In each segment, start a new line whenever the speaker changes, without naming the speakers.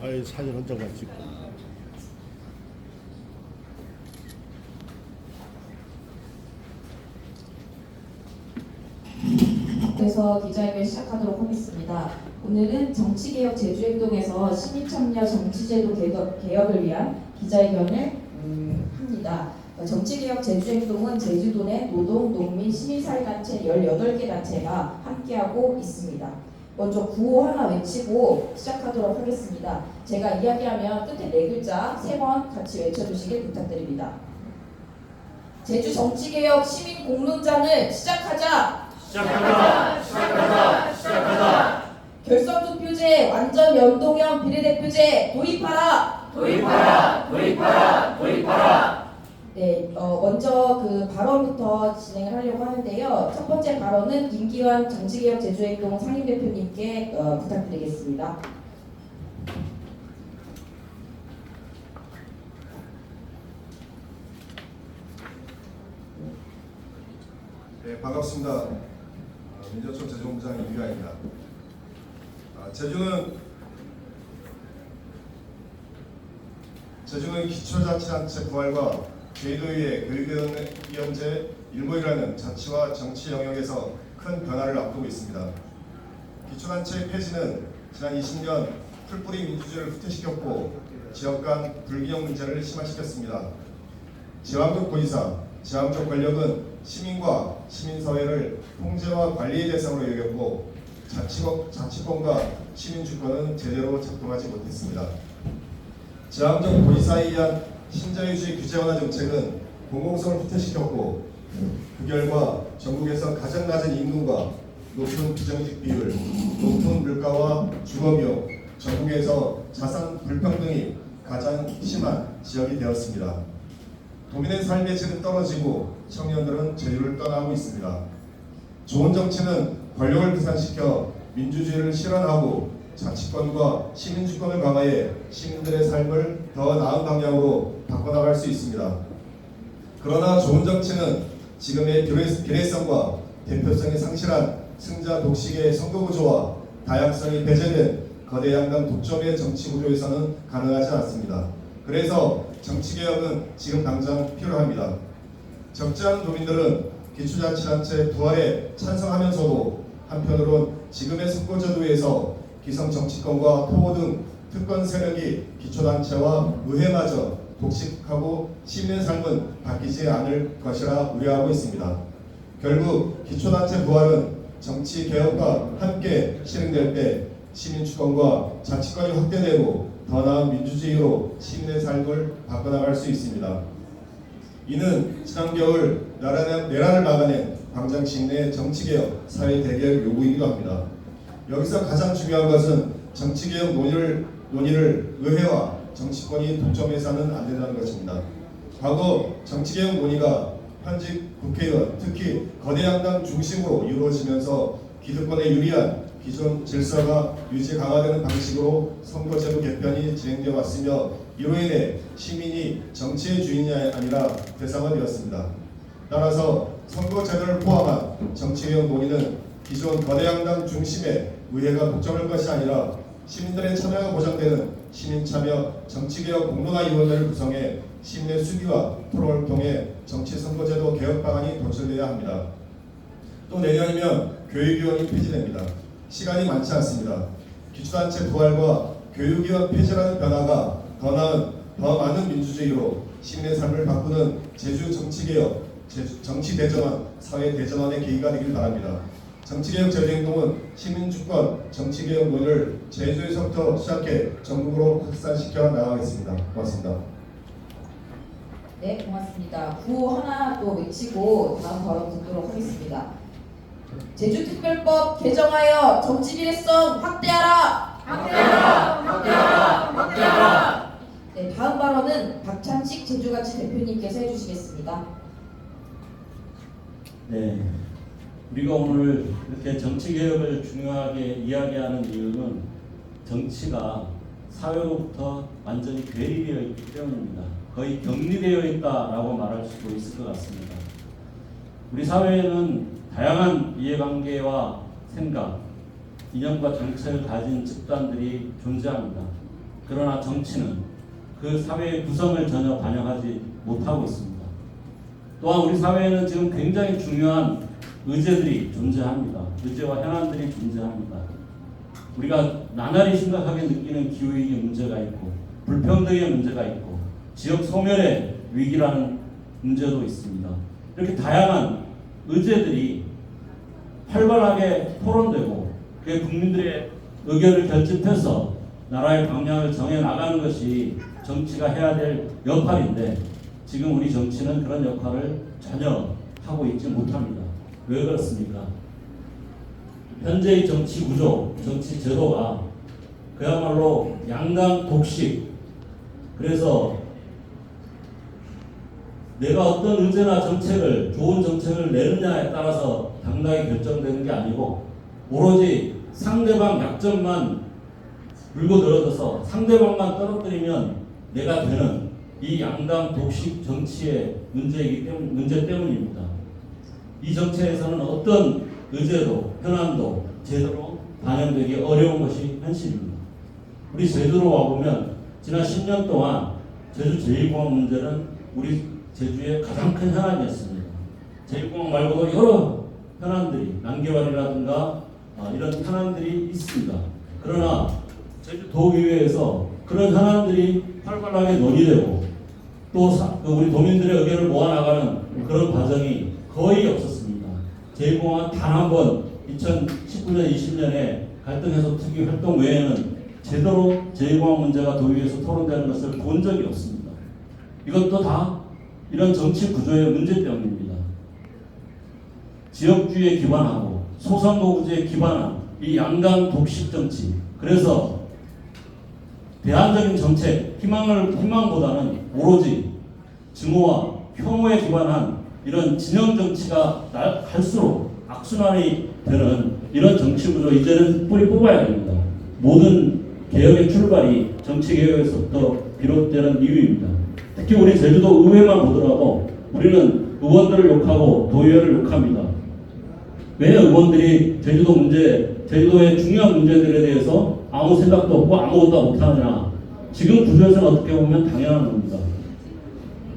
아예 사진 한 장만 찍고.
그래서 기자회견 시작하도록 하겠습니다. 오늘은 정치개혁 제주행동에서 시민참여 정치제도 개혁을 위한 기자회견을 합니다. 정치개혁 제주행동은 제주도 내 노동, 농민, 시민사회단체 18개 단체가 함께하고 있습니다. 먼저 구호 하나 외치고 시작하도록 하겠습니다. 제가 이야기하면 끝에 4글자 3번 같이 외쳐주시길 부탁드립니다. 제주 정치개혁 시민공론장을 시작하자!
시작하자! 시작하자! 시작하자!
결선투표제 완전 연동형 비례대표제 도입하라!
도입하라! 도입하라! 도입하라!
네, 먼저 그 발언부터 진행을 하려고 하는데요. 첫 번째 발언은 임기환 정치개혁 제주행동 상임대표님께 부탁드리겠습니다.
네, 반갑습니다. 민정청 제주본부장 임기환입니다. 제주는 기초자치단체 부활과 제주도의회 교육위원제 일본이라는 자치와 정치 영역에서 큰 변화를 앞두고 있습니다. 기초단체의 폐지는 지난 20년 풀뿌리 민주주의를 후퇴시켰고 지역 간 불균형 문제를 심화시켰습니다. 제왕적 도지사, 제왕적 권력은 시민과 시민사회를 통제와 관리의 대상으로 여겼고 자치권과 시민주권은 제대로 작동하지 못했습니다. 제왕적 도지사에 의한 신자유주의 규제 완화 정책은 공공성을 후퇴시켰고 그 결과 전국에서 가장 낮은 임금과 높은 비정규직 비율, 높은 물가와 주거비용, 전국에서 자산 불평등이 가장 심한 지역이 되었습니다. 도민의 삶의 질은 떨어지고 청년들은 제주를 떠나고 있습니다. 좋은 정치는 권력을 분산시켜 민주주의를 실현하고 자치권과 시민주권을 강화해 시민들의 삶을 더 나은 방향으로 바꿔나갈 수 있습니다. 그러나 좋은 정치는 지금의 비례성과 대표성이 상실한 승자 독식의 선거구조와 다양성이 배제된 거대 양당 독점의 정치 구조에서는 가능하지 않습니다. 그래서 정치개혁은 지금 당장 필요합니다. 적지 않은 도민들은 기초자치단체 부활에 찬성하면서도 한편으론 지금의 선거제도에서 기성정치권과 토호 등 특권 세력이 기초단체와 의회마저 독식하고 시민의 삶은 바뀌지 않을 것이라 우려하고 있습니다. 결국 기초단체 부활은 정치개혁과 함께 실행될 때 시민주권과 자치권이 확대되고 더 나은 민주주의로 시민의 삶을 바꿔나갈 수 있습니다. 이는 지난 겨울 내란을 막아낸 광장시 내 정치개혁, 사회대개혁 요구이기도 합니다. 여기서 가장 중요한 것은 정치개혁 논의를 의회와 정치권이 독점해서는 안 된다는 것입니다. 과거 정치개혁 논의가 현직 국회의원, 특히 거대 양당 중심으로 이루어지면서 기득권에 유리한 기존 질서가 유지 강화되는 방식으로 선거제도 개편이 진행되어 왔으며 이로 인해 시민이 정치의 주인이 아니라 대상화 되었습니다. 따라서 선거제도를 포함한 정치개혁 논의는 기존 거대 양당 중심의 의회가 독점할 것이 아니라 시민들의 참여가 보장되는 시민참여 정치개혁 공론화위원회를 구성해 시민의 수기와 토론을 통해 정치선거제도 개혁 방안이 도출되어야 합니다. 또 내년이면 교육위원이 폐지됩니다. 시간이 많지 않습니다. 기초단체 부활과 교육위원 폐지라는 변화가 더 나은, 더 많은 민주주의로 시민의 삶을 바꾸는 제주 정치개혁, 정치대전환, 사회대전환의 계기가 되길 바랍니다. 정치개혁 제주행동은 시민주권, 정치개혁 논의를 제주에서부터 시작해 전국으로 확산시켜 나가겠습니다. 고맙습니다.
네, 고맙습니다. 구호 하나 또 외치고 다음 발언 듣도록 하겠습니다. 제주특별법 개정하여 정치비례성 확대하라!
확대하라! 확대하라! 확대하라!
네, 다음 발언은 박찬식 제주가치 대표님께서 해주시겠습니다.
네, 우리가 오늘 이렇게 정치개혁을 중요하게 이야기하는 이유는 정치가 사회로부터 완전히 괴리되어 있기 때문입니다. 거의 격리되어 있다라고 말할 수도 있을 것 같습니다. 우리 사회에는 다양한 이해관계와 생각, 이념과 정책을 가진 집단들이 존재합니다. 그러나 정치는 그 사회의 구성을 전혀 반영하지 못하고 있습니다. 또한 우리 사회에는 지금 굉장히 중요한 의제들이 존재합니다. 의제와 현안들이 존재합니다. 우리가 나날이 심각하게 느끼는 기후위기 문제가 있고 불평등의 문제가 있고 지역 소멸의 위기라는 문제도 있습니다. 이렇게 다양한 의제들이 활발하게 토론되고 그 국민들의 의견을 결집해서 나라의 방향을 정해 나가는 것이 정치가 해야 될 역할인데 지금 우리 정치는 그런 역할을 전혀 하고 있지 못합니다. 왜 그렇습니까? 현재의 정치 구조, 정치 제도가 그야말로 양당 독식. 그래서 내가 어떤 의제나 정책을, 좋은 정책을 내느냐에 따라서 당당히 결정되는 게 아니고 오로지 상대방 약점만 물고 늘어져서 상대방만 떨어뜨리면 내가 되는 이 양당 독식 정치의 문제 때문입니다. 이 정치에서는 어떤 의제도 현안도 제대로 반영되기 어려운 것이 현실입니다. 우리 제주로 와보면 지난 10년 동안 제주 제2공항 문제는 우리 제주의 가장 큰 현안이었습니다. 제2공항 말고도 여러 현안들이 난개발이라든가 이런 현안들이 있습니다. 그러나 제주도의회에서 그런 현안들이 활발하게 논의되고 또 우리 도민들의 의견을 모아나가는 그런 과정이 거의 없었습니다. 제2공항은 단 한 번 2019년 20년에 갈등 해소 특위 활동 외에는 제대로 제2공항 문제가 도의회에서 토론되는 것을 본 적이 없습니다. 이것도 다 이런 정치 구조의 문제 때문입니다. 지역주의에 기반하고 소선거구제에 기반한 이 양당 독식 정치. 그래서 대안적인 정책, 희망보다는 오로지 증오와 혐오에 기반한 이런 진영 정치가 갈수록 악순환이 되는 이런 정치 구조 이제는 뿌리 뽑아야 됩니다. 모든 개혁의 출발이 정치 개혁에서부터 비롯되는 이유입니다. 특히 우리 제주도 의회만 보더라도 우리는 의원들을 욕하고 도의회를 욕합니다. 왜 의원들이 제주도의 중요한 문제들에 대해서 아무 생각도 없고 아무것도 못하느냐. 지금 구조에서는 어떻게 보면 당연한 겁니다.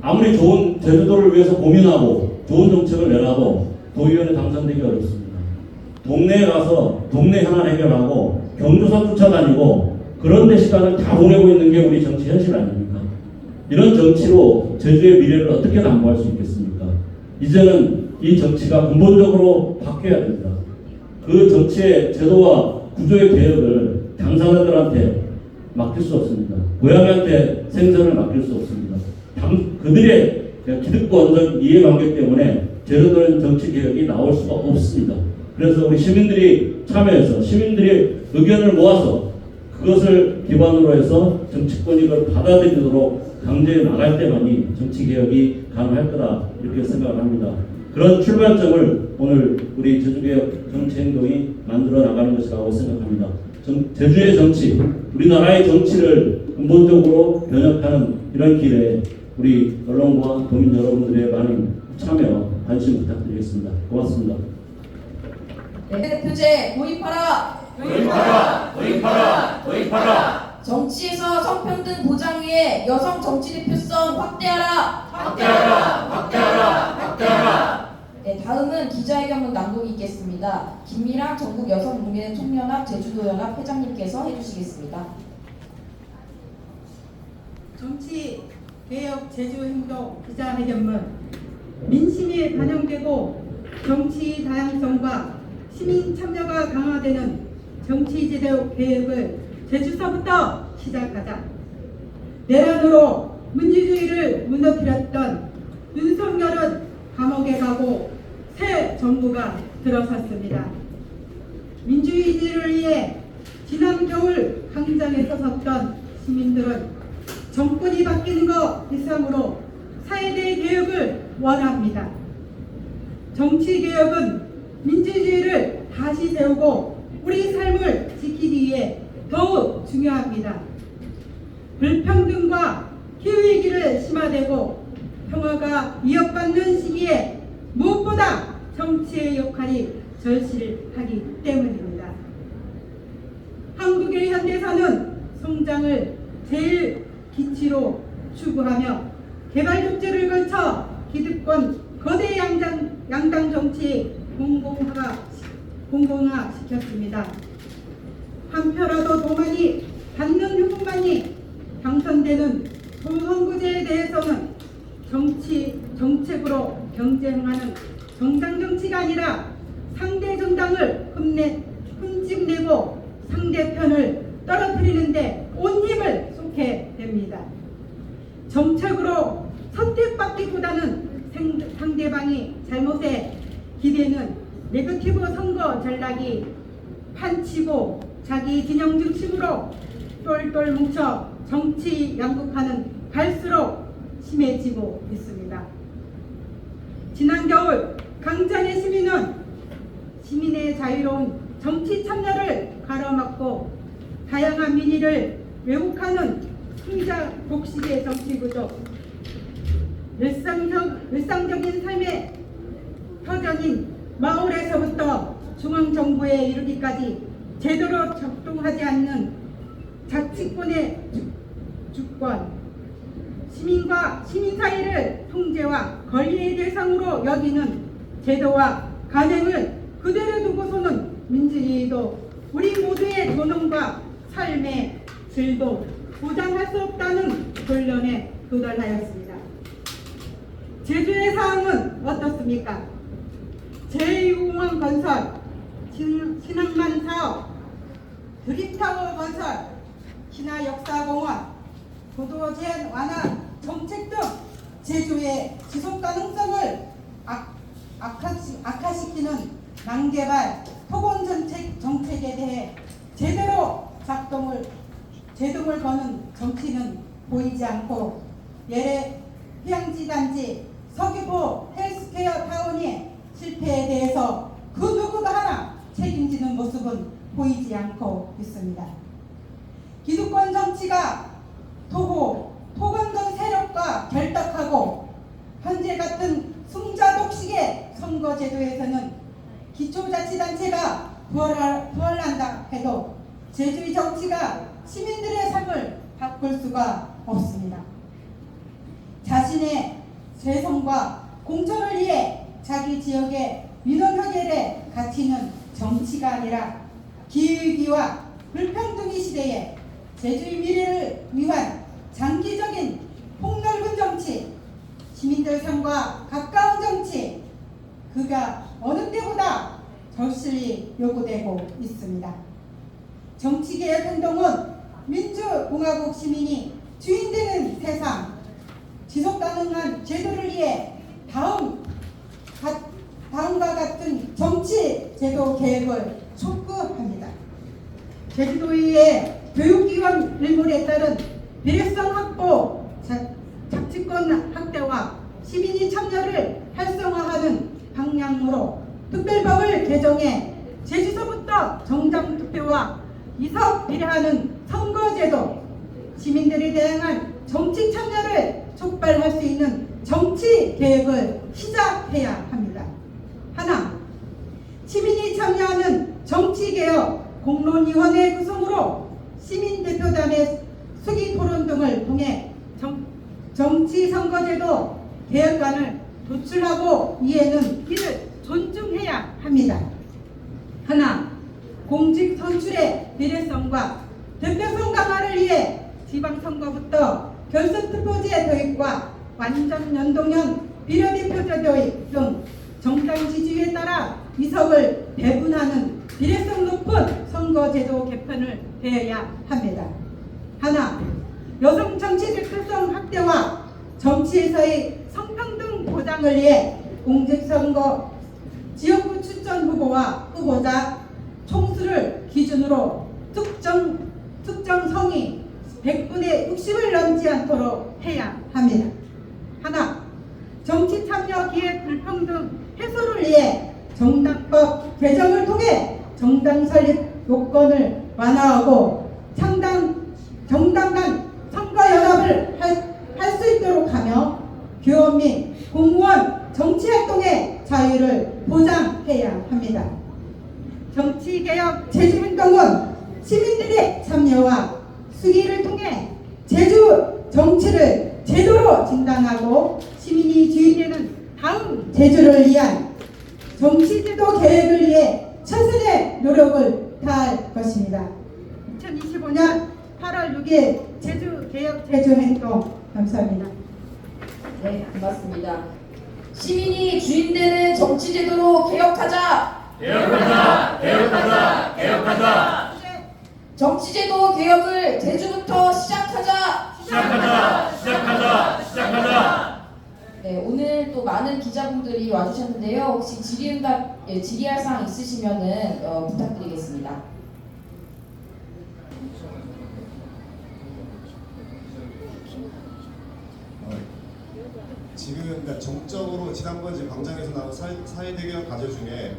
아무리 좋은 제주도를 위해서 고민하고 좋은 정책을 내놔도 도의원에 당선되기 어렵습니다. 동네에 가서 동네 현안 해결하고 경조사 쫓아다니고 그런 데 시간을 다 보내고 있는 게 우리 정치 현실 아닙니까? 이런 정치로 제주의 미래를 어떻게 담보할 수 있겠습니까? 이제는 이 정치가 근본적으로 바뀌어야 됩니다. 그 정치의 제도와 구조의 개혁을 당사자들한테 맡길 수 없습니다. 고양이한테 생선을 맡길 수 없습니다. 그들의 기득권적 이해관계 때문에 제대로 된 정치 개혁이 나올 수가 없습니다. 그래서 우리 시민들이 참여해서 시민들이 의견을 모아서 그것을 기반으로 해서 정치권이 이걸 받아들이도록 강제해 나갈 때만이 정치 개혁이 가능할 거다 이렇게 생각을 합니다. 그런 출발점을 오늘 우리 제주개혁 정치행동이 만들어 나가는 것이라고 생각합니다. 제주의 정치, 우리나라의 정치를 근본적으로 변혁하는 이런 길에 우리 언론과 도민 여러분들의 많은 참여, 관심 부탁드리겠습니다. 고맙습니다.
네, 대표제 도입하라!
도입하라! 도입하라! 도입하라!
정치에서 성평등 보장 위해 여성 정치 대표성 확대하라!
확대하라! 확대하라! 확대하라!
네, 다음은 기자회견문 낭독이 있겠습니다. 김미랑 전국 여성국민의 총연합 제주도연합 회장님께서 해주시겠습니다.
정치개혁 제주행동 기자회견문. 민심이 반영되고 정치 다양성과 시민 참여가 강화되는 정치제도 개혁을 제주서부터 시작하자. 내란으로 민주주의를 무너뜨렸던 윤석열은 감옥에 가고 새 정부가 들어섰습니다. 민주주의를 위해 지난 겨울 광장에 서섰던 시민들은 정권이 바뀌는 것 이상으로 사회대 개혁을 원합니다. 정치개혁은 민주주의를 다시 세우고 우리 삶을 지키기 위해 더욱 중요합니다. 불평등과 기후위기를 심화되고 평화가 위협받는 시기에 무엇보다 정치의 역할이 절실하기 때문입니다. 성장을 제일 기치로 추구하며 개발 독재를 거쳐 기득권 거대 양당 정치 공공화시켰습니다. 한 표라도 더 많이 받는 후보만이 당선되는 소선거제에 대해서는 정책으로 경쟁하는 정당 정치가 아니라 상대 정당을 흠집내고 상대편을 떨어뜨리는데 온 힘을 쏟게 됩니다. 정책으로 선택받기보다는 상대방이 잘못에 기대는 네거티브 선거 전략이 판치고 자기 진영 중심으로 똘똘 뭉쳐 정치 양극화는 갈수록 심해지고 있습니다. 지난 겨울 강장의 시민은 시민의 자유로운 정치 참여를 가로막고 다양한 민의를 왜곡하는 풍자 독식의 정치구조, 일상적인 삶의 터전인 마을에서부터 중앙정부에 이르기까지 제대로 작동하지 않는 자치권의 주권, 시민과 시민 사이를 통제와 권리의 대상으로 여기는 제도와 관행을 그대로 두고서는 민주주의도 우리 모두의 존엄과 삶의 질도 보장할 수 없다는 결론에 도달하였습니다. 제주의 상황은 어떻습니까? 제2공항 건설, 신항만 사업, 드림타워 건설, 신화역사공원, 도도 제한 완화 정책 등 제주의 지속 가능성을 악화시키는 난개발 토건 정책에 대해 제동을 거는 정치는 보이지 않고 예래 휴양지 단지 서귀포 헬스케어 타운의 실패에 대해서 그 누구도 하나 책임지는 모습은 보이지 않고 있습니다. 기득권 정치가 토건 등 세력과 결탁하고 현재 같은 승자 독식의 선거제도에서는 기초자치단체가 부활한다 해도 제주의 정치가 시민들의 삶을 바꿀 수가 없습니다. 자신의 재성과 공천을 위해 자기 지역의 민원 해결에 갇히는 정치가 아니라 기후위기와 불평등의 시대에 제주의 미래를 위한 장기적인 폭넓은 정치, 시민들 삶과 가까운 정치, 그가 어느 때보다 절실히 요구되고 있습니다. 정치개혁 행동은 민주공화국 시민이 주인되는 세상, 지속가능한 제도를 위해 다음과 같은 정치 제도 개혁을 촉구합니다. 제주도의 교육기관 일몰에 따른 비례성 확보, 자치권 확대와 시민이 참여를 활성화하는 방향으로 특별법을 개정해 제주서부터 정당 투표와 이석 비례하는 선거제도, 시민들이 다양한 정치 참여를 촉발할 수 있는 정치 개혁을 시작해야 합니다. 하나, 시민이 참여하는 정치개혁 공론위원회 구성으로 시민대표단의 수기토론 등을 통해 정치선거제도 개혁안을 도출하고 이에는 이를 존중해야 합니다. 하나, 공직 선출의 비례성과 대표성 강화를 위해 지방선거부터 결선투표제 도입과 완전 연동형 비례대표제 도입 등 정당 지지율에 따라 이석을 배분하는 비례성 높은 선거제도 개편을 해야 합니다. 하나, 여성 정치 대표성 확대와 정치에서의 성평등 보장을 위해 공직선거 지역구 추천 후보와 후보자 총수를 기준으로 특정 성이 100분의 60을 넘지 않도록 해야 합니다. 하나, 정치 참여 기회 불평등 해소를 위해 정당법 개정을 통해 정당 설립 요건을 완화하고 정당 간 선거연합을 할 수 있도록 하며 교원 및 공무원 정치활동의 자유를 보장해야 합니다. 정치개혁 제주운동은 시민들의 참여와 수기를 통해 제주 정치를 제도로 진단하고 시민이 주인되는 다음 제주를 위한 정치제도 계획을 위해 최선의 노력을 다할 것입니다. 2025년 8월 6일 제주개혁 제주행동 감사합니다.
네, 고맙습니다. 시민이 주인되는 정치제도로 개혁하자.
개혁하자, 개혁하자, 개혁하자.
정치제도 개혁을 제주부터 시작하자.
시작하자, 시작하자, 시작하자.
네, 오늘 또 많은 기자분들이 와주셨는데요. 혹시 질의할 사항 있으시면은 부탁드리겠습니다.
지금 그러니까 정적으로 지난번 이제 광장에서 나온 사회대결 과제 중에